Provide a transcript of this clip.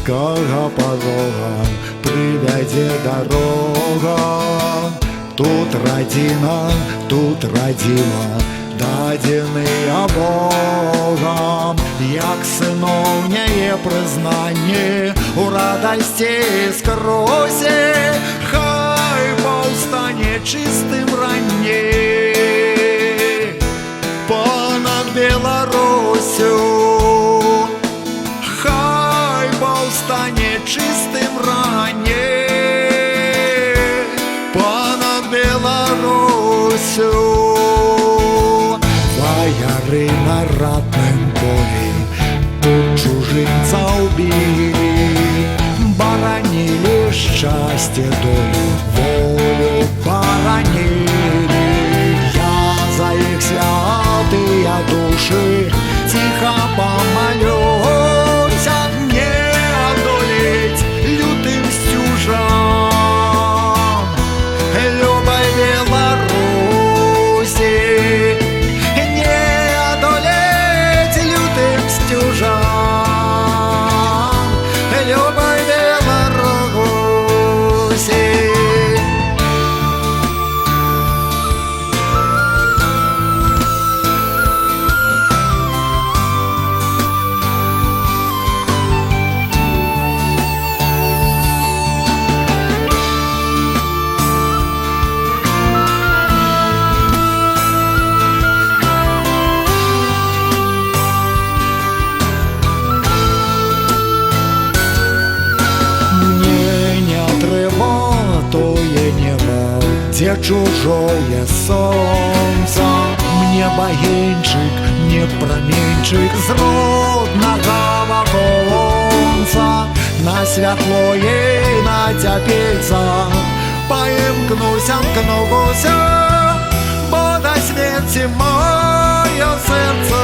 царского порога привядзе дорога. Тут родина, тут родила, дадзеная Богом, як сыноўняе прызнанне у радасці скросе. Хай паўстане чыстым ранне понад Беларусю, хай паўстане чыстым ранне понад Беларусю. Ваяры на ратным полі тут чужынцаў білі, баранілі шчасце, долю, волю баранілі. Я за іх святыя душы ціха памалюся, не адолець лютым сцюжам любай Беларусі, не адолець лютым сцюжам любай Беларусі. Где чужое солнце, мне багенчик, мне променчик з родного вагонца. На святлое, на цяпельца паімкнуся, мкнуся, бо на свеце моё серце